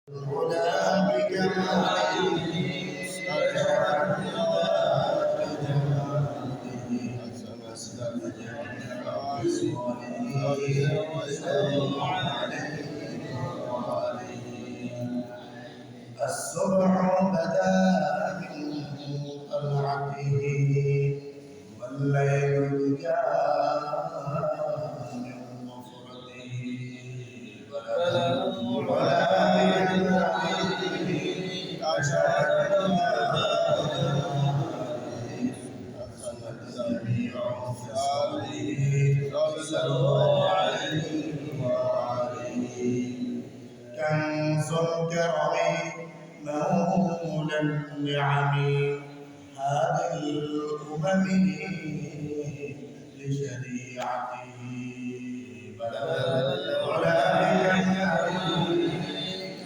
الهدى بكماله أشهد الصبح بدا من طلعته والليل جاء من مفرده ولا بجنبه أشهد الجميع في صلاته صلوا عليه وآله كنز الكرم مولى النعم هذه الأمم لشريعته بلغ العلا بجنته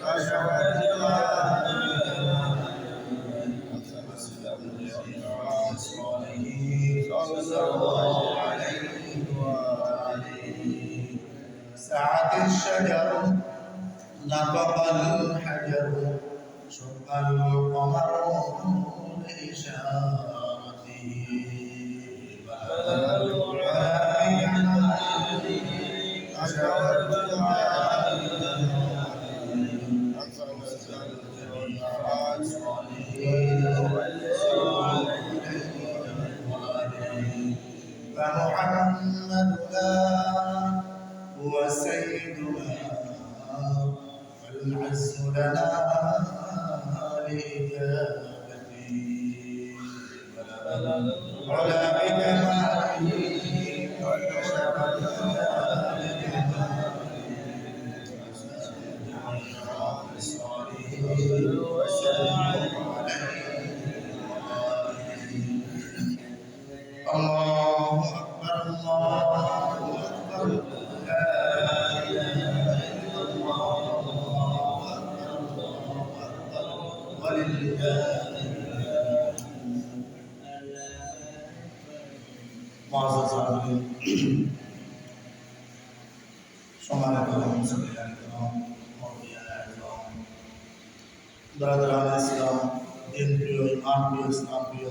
أشهد صلى عليه وآله سعت الشجر نطق الحجر شق القمر لإشارته بلغ العلا بجنته أشهد فمحمدنا هو سيدنا والعز لنا لإجابته علا بكماله الله أكبر الله أكبر لا إله إلا الله ولله معزز عظيم সম্মানিত মুসলিম ব্রাদারান ইসলাম দিন প্রিয় ইমান প্রিয় ইসলাম প্রিয়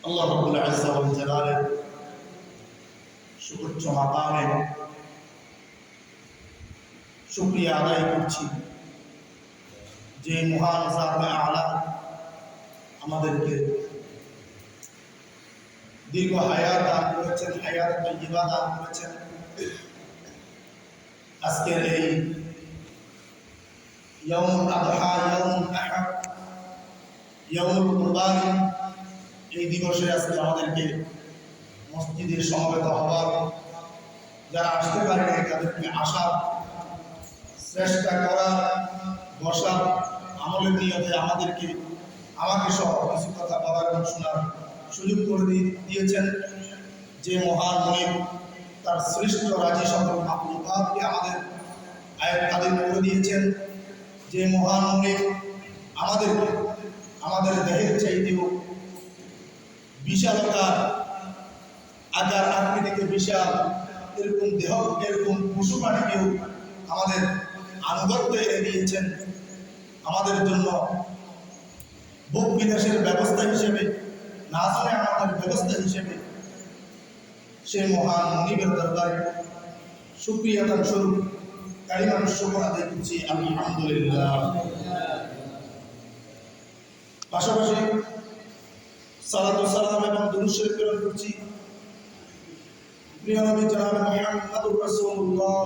আল্লাহ রাব্বুল ইজ্জা ওয়াল জালালের সুউচ্চ মাকামে শুকরিয়া আদায় করছি যে মহান জাতে আলা আমাদেরকে দীর্ঘ হায়াত দান করেছেন, হায়াত তাইয়্যিবা দান করেছেন। আজকের এই ইয়াউমুল আযহা, ইয়াউমুল আহাদ, ইয়াউমুল কুরবানি এই দিবসে আজকে আমাদেরকে মসজিদে সমবেত হওয়ার, যারা আসতে পারে তাদেরকে আসার, চেষ্টা করার, বসার, আমলের নিয়তে আমাকে সহ কিছু কথা বলার এবং শোনার সুযোগ করে দিয়েছেন। যে মহান মনিব তার সৃষ্ট রাজি সকল মাখলুকাতকে আমাদের আয়ত্তাধীন করে দিয়েছেন, যে মহান মনিব আমাদের দেহের চাইতেও বিশালতার আকার আকৃতিতে বিশাল এরকম দেহ, এরকম পশু প্রাণীকেও আমাদের আনুগত্য এনে দিয়েছেন। আমাদের জন্য ভোগ বিনাশের ব্যবস্থা হিসেবে, না জানে আমাদের ব্যবস্থা হিসেবে সেই মহান মনিবের দরবারে শুকরিয়া তার স্বরূপ কালিমার শুকর আদায় করছি আলহামদুলিল্লাহ। পাশাপাশি সালাত ও সালাম এবং দুরূদ শরীফ প্রেরণ করছি প্রিয় নবী জনাব মুহাম্মদুর রাসূলুল্লাহ